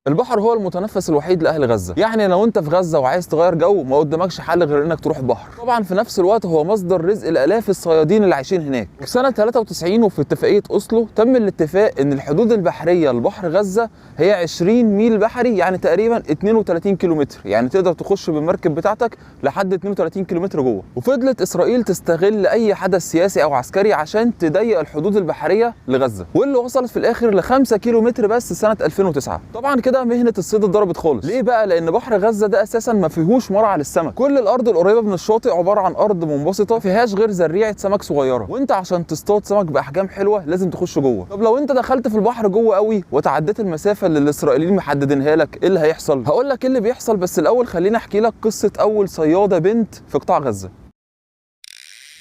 البحر هو المتنفس الوحيد لاهل غزه، يعني لو انت في غزه وعايز تغير جو ما قدامكش حل غير انك تروح البحر. طبعا في نفس الوقت هو مصدر رزق لالاف الصيادين اللي عايشين هناك. في سنه 93 وفي اتفاقيه اوسلو تم الاتفاق ان الحدود البحريه لبحر غزه هي 20 ميل بحري، يعني تقريبا 32 كيلومتر، يعني تقدر تخش بالمركب بتاعتك لحد 32 كيلومتر جوه. وفضلت اسرائيل تستغل اي حدث سياسي او عسكري عشان تضيق الحدود البحريه لغزه، واللي وصلت في الاخر ل 5 كيلومتر بس سنه 2009. طبعا كده مهنه الصيد اتضربت خالص. ليه بقى؟ لان بحر غزه ده اساسا ما فيهوش مرعى للسمك. كل الارض القريبه من الشاطئ عباره عن ارض منبسطه ما فيهاش غير زريعه سمك صغيره، وانت عشان تصطاد سمك باحجام حلوه لازم تخش جوه. طب لو انت دخلت في البحر جوه قوي وتعديت المسافه اللي الاسرائيليين محددينها لك، ايه اللي هيحصل؟ هقول لك ايه اللي بيحصل، بس الاول خليني احكي لك قصه اول صياده بنت في قطاع غزه.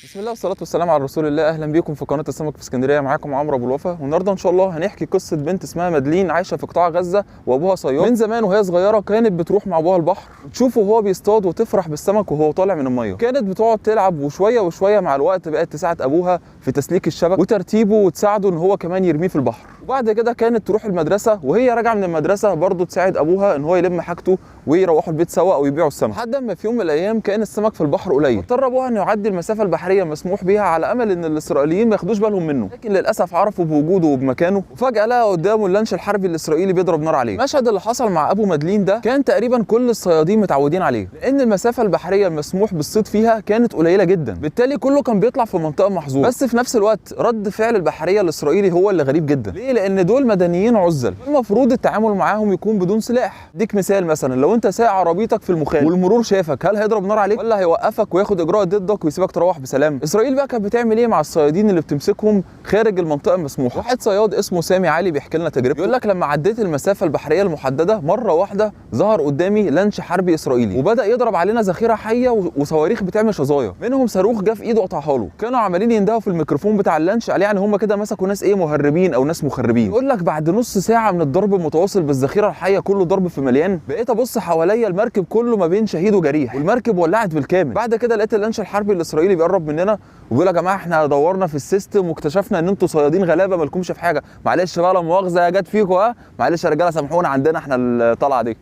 بسم الله والصلاة والسلام على رسول الله. اهلا بيكم في قناة السمك في اسكندرية، معاكم عمرو ابو الوفا. والنهارده ان شاء الله هنحكي قصة بنت اسمها مدلين عايشة في قطاع غزة وابوها صياد. من زمان وهي صغيرة كانت بتروح مع ابوها البحر تشوفه وهو بيصطاد وتفرح بالسمك وهو طالع من المية. كانت بتقعد تلعب وشوية وشوية مع الوقت بقت تساعد ابوها في تسليك الشبك وترتيبه وتساعده ان هو كمان يرميه في البحر. وبعد كده كانت تروح المدرسة وهي راجعة من المدرسة برضه تساعد ابوها ان هو يلم حاجته ويروحوا البيت سوا او يبيعوا السمك. لحد ما في يوم من الايام كان السمك في البحر قليل، اضطر ابوها انه يعدي المسافة البحرية مسموح بيها على امل ان الاسرائيليين ما ياخدوش بالهم منه، لكن للاسف عرفوا بوجوده وبمكانه، وفجاه لقى قدامه اللانش الحربي الاسرائيلي بيضرب نار عليه. المشهد اللي حصل مع ابو مدلين ده كان تقريبا كل الصيادين متعودين عليه، لان المسافه البحريه المسموح بالصيد فيها كانت قليله جدا، بالتالي كله كان بيطلع في منطقه محظوره. بس في نفس الوقت رد فعل البحريه الاسرائيلي هو اللي غريب جدا. ليه؟ لان دول مدنيين عزل، المفروض التعامل معاهم يكون بدون سلاح. اديك مثال، مثلا لو انت سايق عربيتك في المخالف والمرور شافك، هل هيضرب نار عليك ولا هيوقفك وياخد اجراء ضدك ويسيبك تروح بسلام؟ اسرائيل بقى كانت بتعمل ايه مع الصيادين اللي بتمسكهم خارج المنطقه المسموحه؟ واحد صياد اسمه سامي علي بيحكي لنا تجربته، يقول لك لما عديت المسافه البحريه المحدده مره واحده ظهر قدامي لانش حربي اسرائيلي وبدا يضرب علينا ذخيره حيه وصواريخ بتعمل شظايا، منهم صاروخ جه في ايده قطعها له. كانوا عمالين يندهوا في الميكروفون بتاع اللانش عليه يعني هم كده مسكوا ناس ايه، مهربين او ناس مخربين. يقول لك بعد نص ساعه من الضرب المتواصل بالذخيره الحيه كله ضرب في مليان، بقيت ابص حواليا المركب كله ما بين شهيد وجريح والمركب ولعت بالكامل. بعد كده لقيت اللانش الحربي الاسرائيلي بيقرب مننا وبيقول يا جماعه احنا دورنا في السيستم واكتشفنا ان انتوا صيادين غلابه مالكمش في حاجه، معلش بقى لا مؤاخذه جت فيكم، معلش يا رجاله سامحونا عندنا احنا الطلعه دي،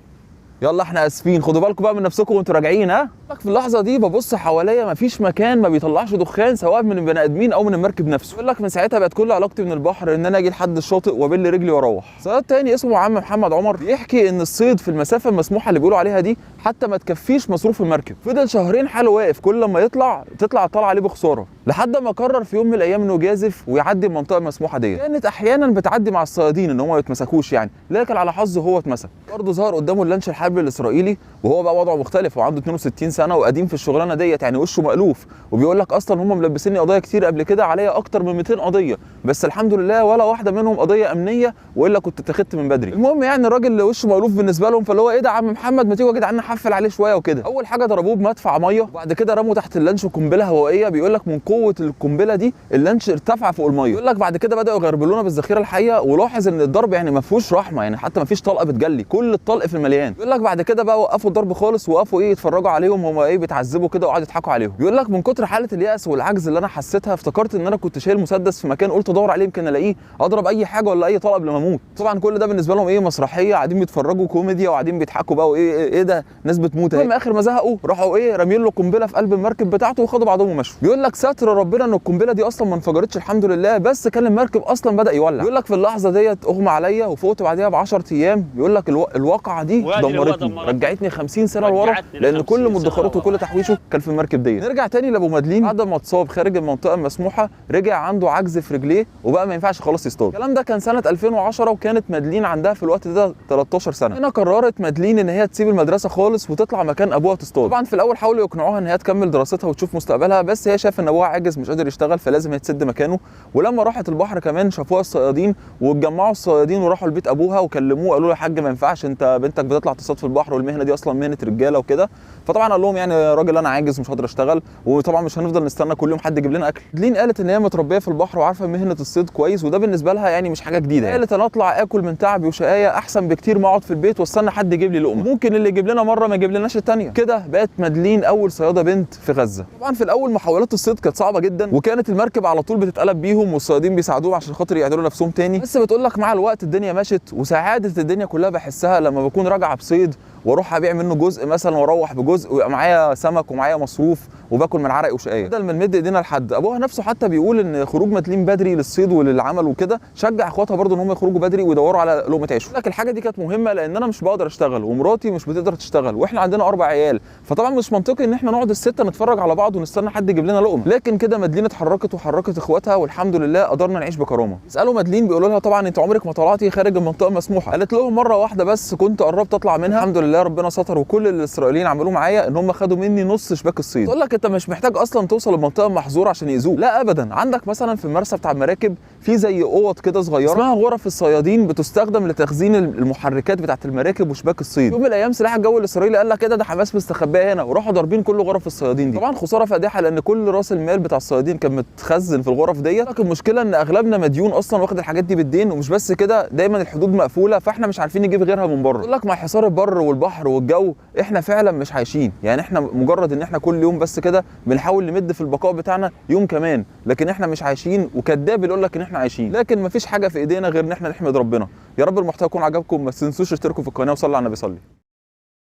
يلا احنا اسفين، خدوا بالكم بقى من نفسكم وانتوا راجعين. في اللحظه دي ببص حواليا مفيش مكان ما بيطلعش دخان سواء من البني ادمين او من المركب نفسه. يقول لك من ساعتها بقت كل علاقتي من البحر ان انا اجي لحد الشاطئ وابل رجلي واروح. صياد تاني اسمه عم محمد عمر بيحكي ان الصيد في المسافه المسموحه اللي بيقولوا عليها دي حتى ما تكفيش مصروف المركب. فضل شهرين حاله واقف، كل لما تطلع الطلعه عليه بخساره، لحد ما قرر في يوم من الايام انه يجازف ويعدي المنطقه المسموحه دي. كانت احيانا بتعدي مع الصيادين ان هم ما يتمسكوش يعني، لكن على حظه هو اتمسك. برضه ظهر قدامه اللانش الحربي الاسرائيلي وهو بقى وضعه مختلف وعنده 62 سنه وقديم في الشغلانه ديت، يعني وشه مألوف، وبيقول لك اصلا هم ملبسيني قضايا كتير قبل كده، عليا اكتر من 200 قضيه، بس الحمد لله ولا واحده منهم قضيه امنيه والا كنت اتخذت من بدري. المهم يعني الراجل اللي وشه مألوف بالنسبه لهم، فاللي هو ايه ده يا عم محمد، ما تيجوا يا جدعان نحفل عليه شويه وكده. اول حاجه ضربوه بمدفع ميه، وبعد كده رموا تحت اللانش قنبله هوائيه، بيقول لك من قوه القنبله دي اللانش ارتفع فوق الميه. يقول لك بعد كده بداوا يغربلونا بالذخيره الحيه، ولاحظ ان الضرب يعني ما فيهوش رحمه، يعني حتى ما فيش طلقه بتجلي، كل الطلق في المليان. يقول لك بعد كده بقى وقفوا الضرب خالص وقفوا ايه يتفرجوا عليهم هم ايه بيتعذبوا كده وقعدوا يضحكوا عليهم. يقول لك من كتر حاله اليأس والعجز اللي انا حسيتها افتكرت ان انا كنت شايل مسدس في مكان، قلت ادور عليه يمكن الاقيه اضرب اي حاجه ولا اي طلق قبل ما اموت. طبعا كل ده بالنسبه لهم ايه مسرحيه، قاعدين بيتفرجوا كوميديا وقاعدين بيضحكوا بقى وايه ايه ده ناس بتموت اهي. المهم اخر ما زهقوا راحوا ايه راميين له قنبله في قلب المركب بتاعته وخدوا بعضهم ومشوا. بيقول لك ستر ربنا ان القنبله دي اصلا ما انفجرتش الحمد لله، بس كان المركب اصلا بدا يولع. يقول لك في اللحظه ديت اغمى عليا وفقت بعديها ب 10 ايام. يقول لك الواقعه دي دمرتني، رجعتني 50 سنه لورا، لان كل مدخراته وكل تحويشه كان في المركب ديت. نرجع تاني لابو مدلين، بعد ما اتصاب خارج المنطقه المسموحه رجع عنده عجز في رجليه وبقى ما ينفعش خلاص يصطاد. الكلام ده كان سنه 2010 وكانت مدلين عندها في الوقت ده 13 سنه. هنا قررت مدلين ان هي تسيب المدرسه خالص وتطلع مكان ابوها تصطاد. طبعا في الاول حاولوا يقنعوها ان هي تكمل دراستها وتشوف مستقبلها، بس هي شايفه ان ابوها عاجز مش قادر يشتغل فلازم هي تسد مكانه. ولما راحت البحر كمان شافوها الصيادين واتجمعوا الصيادين وراحوا لبيت ابوها وكلموه، قالوا له يا حاج ما ينفعش، انت بنتك بتطلع تصطاد في البحر والمهنه دي اصلا مهنه رجاله وكده. فطبعا قال لهم يعني يا راجل انا عاجز مش هقدر اشتغل، وطبعا مش هنفضل نستنى كل يوم حد يجيب لنا اكل. مدلين قالت ان هي متربيه في البحر وعارفه مهنه فنة الصيد كويس، وده بالنسبه لها يعني مش حاجه جديده. قالت انا اطلع اكل من تعبي وشقايه احسن بكتير ما اقعد في البيت واستنى حد يجيب لي لقمه، ممكن اللي يجيب لنا مره ما يجيب لناش الثانيه. كده بقت مادلين اول صياده بنت في غزه. طبعا في الاول محاولات الصيد كانت صعبه جدا، وكانت المركب على طول بتتقلب بيهم والصيادين بيساعدوهم عشان خاطر يعدلوا نفسهم تاني، بس بتقول لك مع الوقت الدنيا مشت، وسعاده الدنيا كلها بحسها لما بكون راجعه بصيد واروح ابيع منه جزء مثلا واروح بجزء ويبقى معايا سمك ومعايا مصروف وباكل من عرق وشقايه، بدل ما نمد ايدينا لحد. ابوها نفسه حتى بيقول ان خروج مادلين بدري للصيد وللعمل وكده شجع اخواتها برضه ان هم يخرجوا بدري ويدوروا على لقمه عيشهم. لكن الحاجه دي كانت مهمه لان انا مش بقدر اشتغل ومراتي مش بتقدر تشتغل واحنا عندنا 4 عيال، فطبعا مش منطقي ان احنا نقعد السته نتفرج على بعض ونستنى حد يجيب لنا لقمه. لكن كده مادلين اتحركت وحركت اخواتها والحمد لله قدرنا نعيش بكرامه. اسالوا مادلين بيقولوا لها طبعا انت عمرك ما طلعتي خارج المنطقه المسموحه. قالت لهم مره واحده بس كنت قربت اطلع منها، الحمد لله ربنا ستر، وكل اللي الاسرائيليين عملوه معايا ان هم خدوا مني نص شباك الصيد. تقول لك انت مش محتاج اصلا توصل لمنطقه محظوره عشان يأذوك، لا ابدا. عندك مثلا في المرسى بتاع المراكب في زي اوض كده صغيره اسمها غرف الصيادين، بتستخدم لتخزين المحركات بتاعه المراكب وشباك الصيد. يوم من الايام سلاح الجو الاسرائيلي قال لك كده ده حماس مستخبيه هنا، وراحوا ضاربين كل غرف الصيادين دي. طبعا خساره فادحه لان كل راس المال بتاع الصيادين كان متخزن في الغرف ديت. لكن المشكله ان اغلبنا مديون اصلا واخد الحاجات دي بالدين، ومش بس كده دايما الحدود مقفوله فاحنا مش عارفين نجيب غيرها من بره. يقول لك مع حصار البر والبحر والجو احنا فعلا مش عايشين، يعني احنا مجرد ان احنا كل يوم بس كده بنحاول نمد في البقاء بتاعنا يوم كمان، لكن احنا مش عايشين، وكذاب يقول لك ان احنا عايشين، لكن مفيش حاجه في ايدينا غير ان احنا نحمد ربنا. يا رب المحتوى يكون عجبكم، ما تنسوش تشتركوا في القناه وصلوا على النبي صلي.